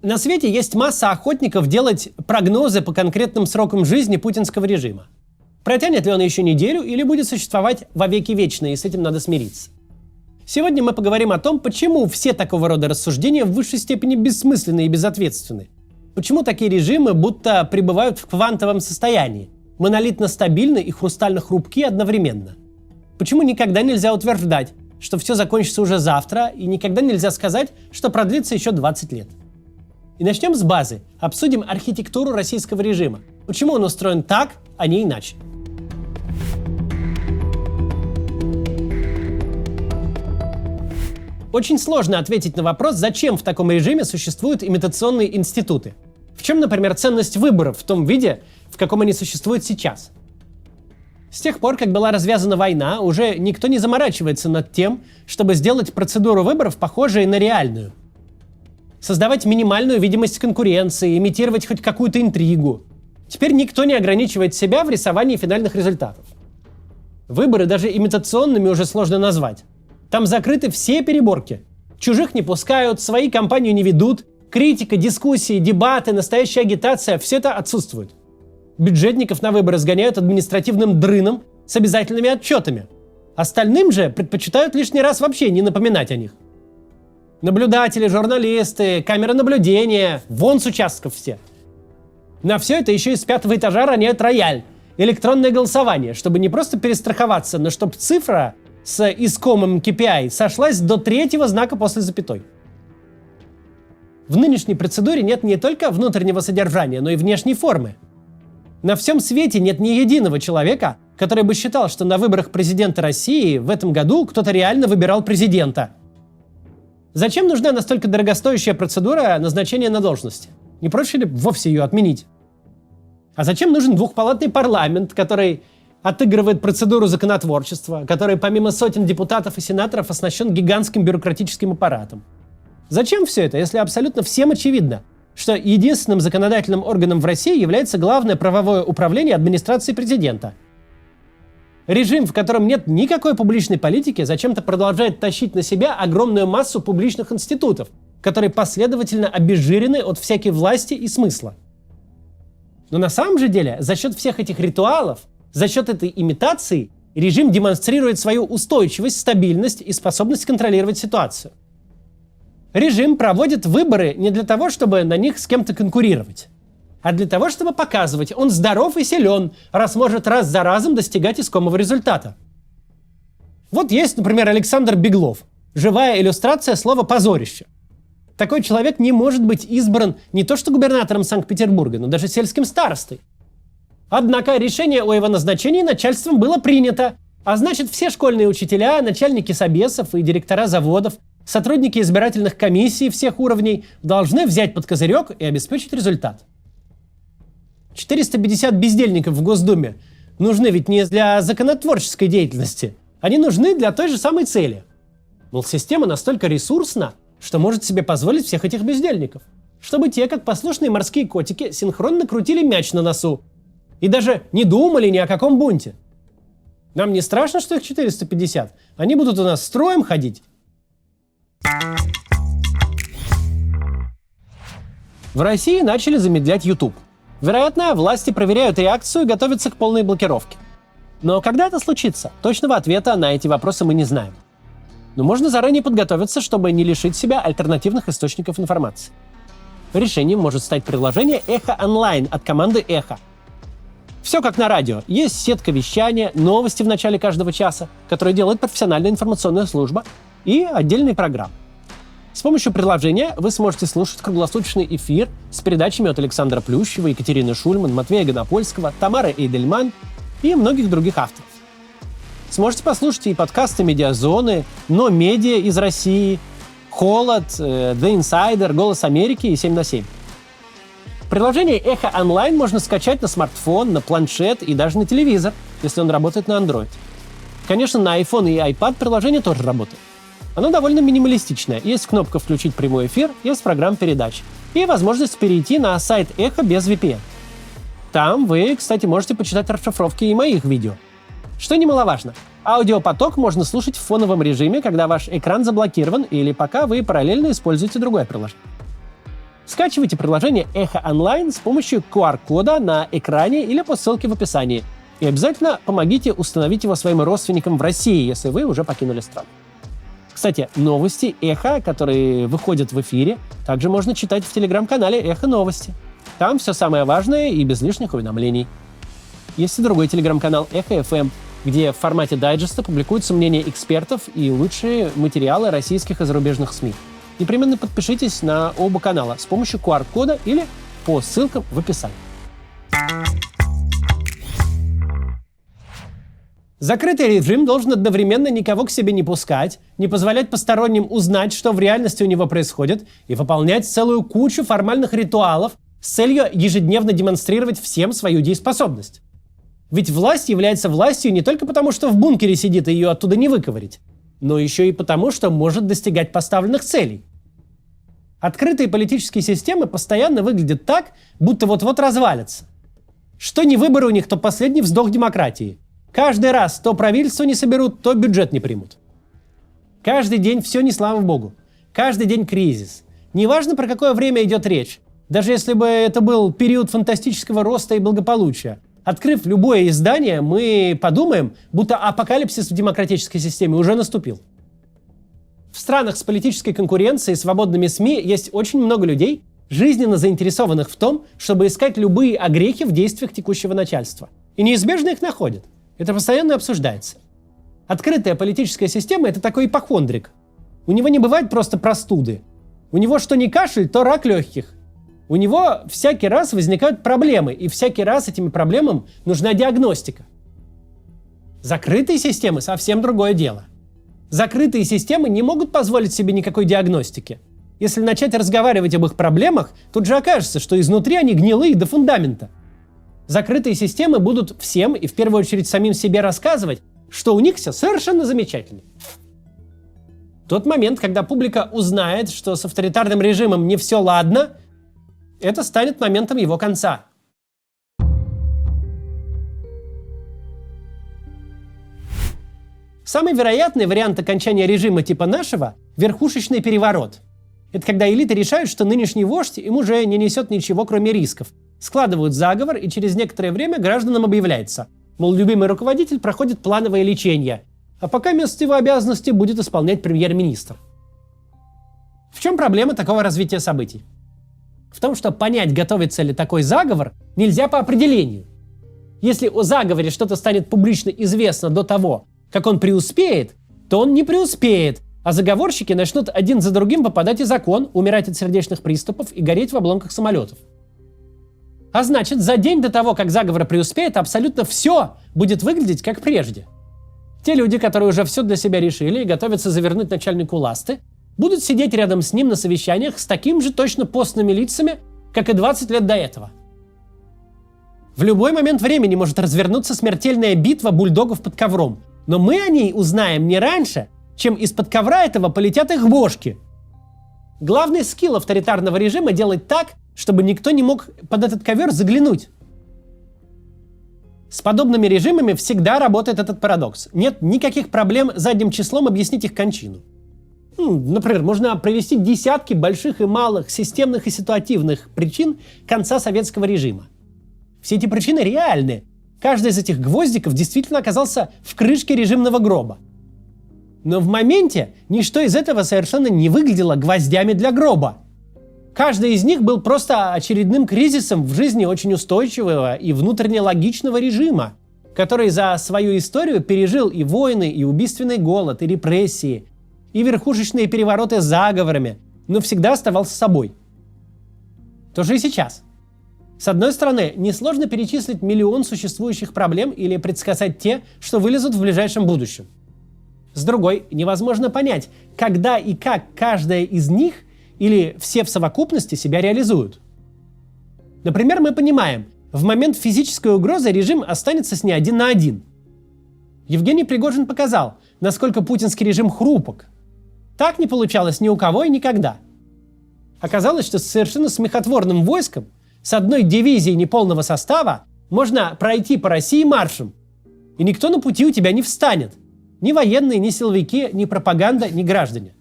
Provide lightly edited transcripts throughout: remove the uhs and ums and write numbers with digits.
На свете есть масса охотников делать прогнозы по конкретным срокам жизни путинского режима. Протянет ли он еще неделю или будет существовать во веки вечные, и с этим надо смириться. Сегодня мы поговорим о том, почему все такого рода рассуждения в высшей степени бессмысленны и безответственны. Почему такие режимы будто пребывают в квантовом состоянии, монолитно стабильны и хрустально хрупки одновременно. Почему никогда нельзя утверждать, что все закончится уже завтра, и никогда нельзя сказать, что продлится еще 20 лет. И начнем с базы. Обсудим архитектуру российского режима. Почему он устроен так, а не иначе. Очень сложно ответить на вопрос, зачем в таком режиме существуют имитационные институты. В чем, например, ценность выборов в том виде, в каком они существуют сейчас? С тех пор, как была развязана война, уже никто не заморачивается над тем, чтобы сделать процедуру выборов похожей на реальную. Создавать минимальную видимость конкуренции, имитировать хоть какую-то интригу. Теперь никто не ограничивает себя в рисовании финальных результатов. Выборы даже имитационными уже сложно назвать. Там закрыты все переборки. Чужих не пускают, свои кампанию не ведут, критика, дискуссии, дебаты, настоящая агитация – все это отсутствует. Бюджетников на выборы сгоняют административным дрыном с обязательными отчетами. Остальным же предпочитают лишний раз вообще не напоминать о них. Наблюдатели, журналисты, камеры наблюдения – вон с участков все. На все это еще из 5-го этажа роняют рояль, электронное голосование, чтобы не просто перестраховаться, но чтобы цифра с искомым KPI сошлась до 3-го знака после запятой. В нынешней процедуре нет не только внутреннего содержания, но и внешней формы. На всем свете нет ни единого человека, который бы считал, что на выборах президента России в этом году кто-то реально выбирал президента. Зачем нужна настолько дорогостоящая процедура назначения на должности? Не проще ли вовсе ее отменить? А зачем нужен двухпалатный парламент, который отыгрывает процедуру законотворчества, который помимо сотен депутатов и сенаторов оснащен гигантским бюрократическим аппаратом? Зачем все это, если абсолютно всем очевидно, что единственным законодательным органом в России является Главное правовое управление администрации президента? Режим, в котором нет никакой публичной политики, зачем-то продолжает тащить на себя огромную массу публичных институтов, которые последовательно обезжирены от всякой власти и смысла. Но на самом же деле, за счет всех этих ритуалов, за счет этой имитации, режим демонстрирует свою устойчивость, стабильность и способность контролировать ситуацию. Режим проводит выборы не для того, чтобы на них с кем-то конкурировать, а для того, чтобы показывать, он здоров и силен, раз может раз за разом достигать искомого результата. Вот есть, например, Александр Беглов. Живая иллюстрация слова «позорище». Такой человек не может быть избран не то что губернатором Санкт-Петербурга, но даже сельским старостой. Однако решение о его назначении начальством было принято, а значит все школьные учителя, начальники собесов и директора заводов, сотрудники избирательных комиссий всех уровней должны взять под козырек и обеспечить результат. 450 бездельников в Госдуме нужны ведь не для законотворческой деятельности, они нужны для той же самой цели. Мол, система настолько ресурсна, что может себе позволить всех этих бездельников, чтобы те, как послушные морские котики, синхронно крутили мяч на носу и даже не думали ни о каком бунте. Нам не страшно, что их 450, они будут у нас строем ходить. В России начали замедлять YouTube. Вероятно, власти проверяют реакцию и готовятся к полной блокировке. Но когда это случится? Точного ответа на эти вопросы мы не знаем. Но можно заранее подготовиться, чтобы не лишить себя альтернативных источников информации. Решением может стать приложение «Эхо онлайн» от команды «Эхо». Все как на радио. Есть сетка вещания, новости в начале каждого часа, которые делает профессиональная информационная служба, и отдельные программы. С помощью приложения вы сможете слушать круглосуточный эфир с передачами от Александра Плющева, Екатерины Шульман, Матвея Гонопольского, Тамары Эйдельман и многих других авторов. Сможете послушать и подкасты «Медиазоны», «Но медиа» из России, «Холод», «The Insider», «Голос Америки» и «7 на 7». Приложение «Эхо онлайн» можно скачать на смартфон, на планшет и даже на телевизор, если он работает на Android. Конечно, на iPhone и iPad приложение тоже работает. Оно довольно минималистичное. Есть кнопка «Включить прямой эфир», есть программа передач. И возможность перейти на сайт Эхо без VPN. Там вы, кстати, можете почитать расшифровки и моих видео. Что немаловажно, аудиопоток можно слушать в фоновом режиме, когда ваш экран заблокирован или пока вы параллельно используете другое приложение. Скачивайте приложение Эхо Онлайн с помощью QR-кода на экране или по ссылке в описании. И обязательно помогите установить его своим родственникам в России, если вы уже покинули страну. Кстати, новости Эхо, которые выходят в эфире, также можно читать в телеграм-канале Эхо Новости. Там все самое важное и без лишних уведомлений. Есть и другой телеграм-канал Эхо FM, где в формате дайджеста публикуются мнения экспертов и лучшие материалы российских и зарубежных СМИ. Непременно подпишитесь на оба канала с помощью QR-кода или по ссылкам в описании. Закрытый режим должен одновременно никого к себе не пускать, не позволять посторонним узнать, что в реальности у него происходит, и выполнять целую кучу формальных ритуалов с целью ежедневно демонстрировать всем свою дееспособность. Ведь власть является властью не только потому, что в бункере сидит и ее оттуда не выковырять, но еще и потому, что может достигать поставленных целей. Открытые политические системы постоянно выглядят так, будто вот-вот развалятся. Что не выборы у них, то последний вздох демократии. Каждый раз то правительство не соберут, то бюджет не примут. Каждый день все не слава богу. Каждый день кризис. Неважно, про какое время идет речь. Даже если бы это был период фантастического роста и благополучия. Открыв любое издание, мы подумаем, будто апокалипсис в демократической системе уже наступил. В странах с политической конкуренцией и свободными СМИ есть очень много людей, жизненно заинтересованных в том, чтобы искать любые огрехи в действиях текущего начальства. И неизбежно их находят. Это постоянно обсуждается. Открытая политическая система – это такой ипохондрик. У него не бывает просто простуды. У него что ни кашель, то рак легких. У него всякий раз возникают проблемы, и всякий раз этим проблемам нужна диагностика. Закрытые системы – совсем другое дело. Закрытые системы не могут позволить себе никакой диагностики. Если начать разговаривать об их проблемах, тут же окажется, что изнутри они гнилые до фундамента. Закрытые системы будут всем, и в первую очередь самим себе рассказывать, что у них все совершенно замечательно. Тот момент, когда публика узнает, что с авторитарным режимом не все ладно, это станет моментом его конца. Самый вероятный вариант окончания режима типа нашего – верхушечный переворот. Это когда элиты решают, что нынешний вождь им уже не несет ничего, кроме рисков. Складывают заговор, и через некоторое время гражданам объявляется, мол, любимый руководитель проходит плановое лечение, а пока вместо его обязанности будет исполнять премьер-министр. В чем проблема такого развития событий? В том, что понять, готовится ли такой заговор, нельзя по определению. Если о заговоре что-то станет публично известно до того, как он преуспеет, то он не преуспеет, а заговорщики начнут один за другим попадать в закон, умирать от сердечных приступов и гореть в обломках самолетов. А значит, за день до того, как заговор преуспеет, абсолютно все будет выглядеть как прежде. Те люди, которые уже все для себя решили и готовятся завернуть начальнику ласты, будут сидеть рядом с ним на совещаниях с такими же точно постными лицами, как и 20 лет до этого. В любой момент времени может развернуться смертельная битва бульдогов под ковром, но мы о ней узнаем не раньше, чем из-под ковра этого полетят их бошки. Главный скилл авторитарного режима – делать так, чтобы никто не мог под этот ковер заглянуть. С подобными режимами всегда работает этот парадокс. Нет никаких проблем задним числом объяснить их кончину. Например, можно привести десятки больших и малых системных и ситуативных причин конца советского режима. Все эти причины реальны. Каждый из этих гвоздиков действительно оказался в крышке режимного гроба. Но в моменте ничто из этого совершенно не выглядело гвоздями для гроба. Каждый из них был просто очередным кризисом в жизни очень устойчивого и внутренне логичного режима, который за свою историю пережил и войны, и убийственный голод, и репрессии, и верхушечные перевороты с заговорами, но всегда оставался собой. То же и сейчас. С одной стороны, несложно перечислить миллион существующих проблем или предсказать те, что вылезут в ближайшем будущем. С другой, невозможно понять, когда и как каждая из них или все в совокупности себя реализуют. Например, мы понимаем, в момент физической угрозы режим останется с ней один на один. Евгений Пригожин показал, насколько путинский режим хрупок. Так не получалось ни у кого и никогда. Оказалось, что с совершенно смехотворным войском, с одной дивизией неполного состава, можно пройти по России маршем. И никто на пути у тебя не встанет. Ни военные, ни силовики, ни пропаганда, ни граждане.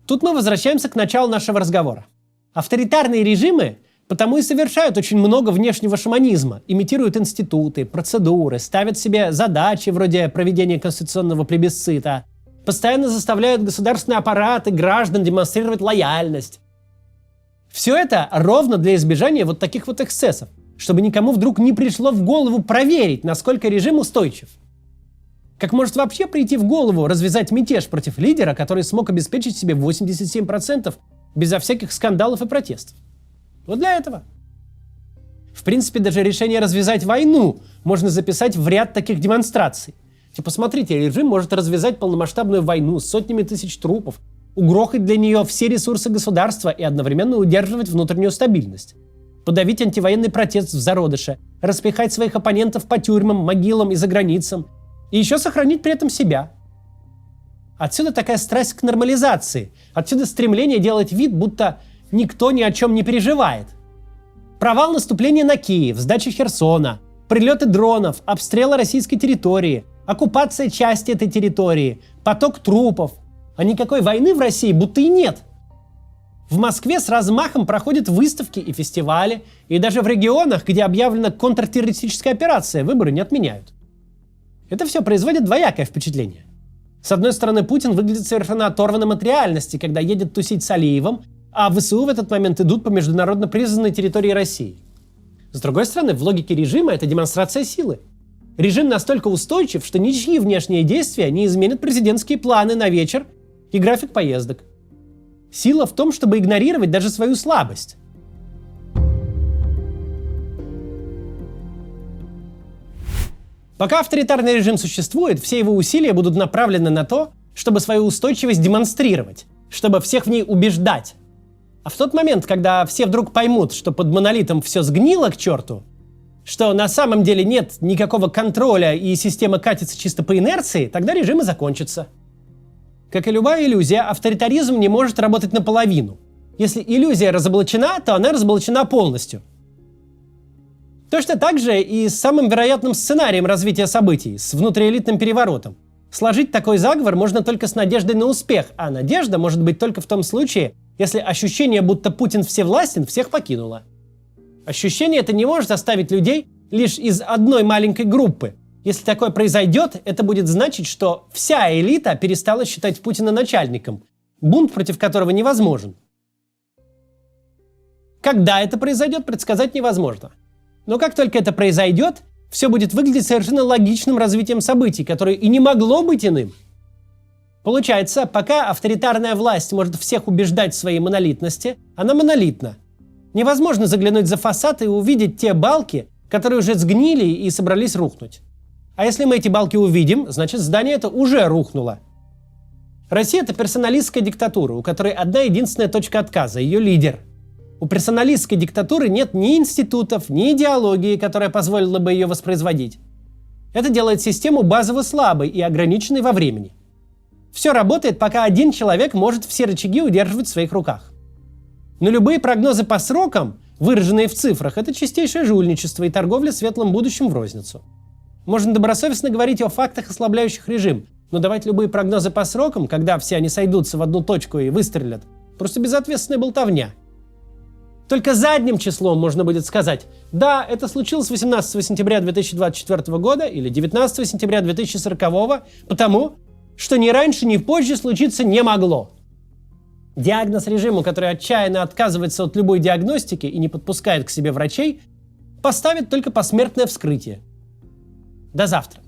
Тут мы возвращаемся к началу нашего разговора. Авторитарные режимы потому и совершают очень много внешнего шаманизма, имитируют институты, процедуры, ставят себе задачи вроде проведения конституционного плебисцита, постоянно заставляют государственные аппараты граждан демонстрировать лояльность. Все это ровно для избежания вот таких вот эксцессов, чтобы никому вдруг не пришло в голову проверить, насколько режим устойчив. Как может вообще прийти в голову развязать мятеж против лидера, который смог обеспечить себе 87% безо всяких скандалов и протестов? Вот для этого. В принципе, даже решение развязать войну можно записать в ряд таких демонстраций. Типа, смотрите, режим может развязать полномасштабную войну с сотнями тысяч трупов, угрохать для нее все ресурсы государства и одновременно удерживать внутреннюю стабильность, подавить антивоенный протест в зародыше, распихать своих оппонентов по тюрьмам, могилам и за границам, и еще сохранить при этом себя. Отсюда такая страсть к нормализации, отсюда стремление делать вид, будто никто ни о чем не переживает. Провал наступления на Киев, сдача Херсона, прилеты дронов, обстрелы российской территории, оккупация части этой территории, поток трупов. А никакой войны в России будто и нет. В Москве с размахом проходят выставки и фестивали, и даже в регионах, где объявлена контртеррористическая операция, выборы не отменяют. Это все производит двоякое впечатление. С одной стороны, Путин выглядит совершенно оторванным от реальности, когда едет тусить с Алиевым, а ВСУ в этот момент идут по международно признанной территории России. С другой стороны, в логике режима это демонстрация силы. Режим настолько устойчив, что ничьи внешние действия не изменят президентские планы на вечер и график поездок. Сила в том, чтобы игнорировать даже свою слабость. Пока авторитарный режим существует, все его усилия будут направлены на то, чтобы свою устойчивость демонстрировать, чтобы всех в ней убеждать. А в тот момент, когда все вдруг поймут, что под монолитом все сгнило к черту, что на самом деле нет никакого контроля и система катится чисто по инерции, тогда режим и закончится. Как и любая иллюзия, авторитаризм не может работать наполовину. Если иллюзия разоблачена, то она разоблачена полностью. Точно так же и с самым вероятным сценарием развития событий, с внутриэлитным переворотом. Сложить такой заговор можно только с надеждой на успех, а надежда может быть только в том случае, если ощущение, будто Путин всевластен, всех покинуло. Ощущение это не может оставить людей лишь из одной маленькой группы. Если такое произойдет, это будет значить, что вся элита перестала считать Путина начальником, бунт против которого невозможен. Когда это произойдет, предсказать невозможно. Но как только это произойдет, все будет выглядеть совершенно логичным развитием событий, которое и не могло быть иным. Получается, пока авторитарная власть может всех убеждать в своей монолитности, она монолитна. Невозможно заглянуть за фасад и увидеть те балки, которые уже сгнили и собрались рухнуть. А если мы эти балки увидим, значит здание это уже рухнуло. Россия – это персоналистская диктатура, у которой одна единственная точка отказа – ее лидер. У персоналистской диктатуры нет ни институтов, ни идеологии, которая позволила бы ее воспроизводить. Это делает систему базово слабой и ограниченной во времени. Все работает, пока один человек может все рычаги удерживать в своих руках. Но любые прогнозы по срокам, выраженные в цифрах, это чистейшее жульничество и торговля светлым будущим в розницу. Можно добросовестно говорить о фактах, ослабляющих режим, но давать любые прогнозы по срокам, когда все они сойдутся в одну точку и выстрелят, просто безответственная болтовня. Только задним числом можно будет сказать, да, это случилось 18 сентября 2024 года или 19 сентября 2040, потому что ни раньше, ни позже случиться не могло. Диагноз режиму, который отчаянно отказывается от любой диагностики и не подпускает к себе врачей, поставит только посмертное вскрытие. До завтра.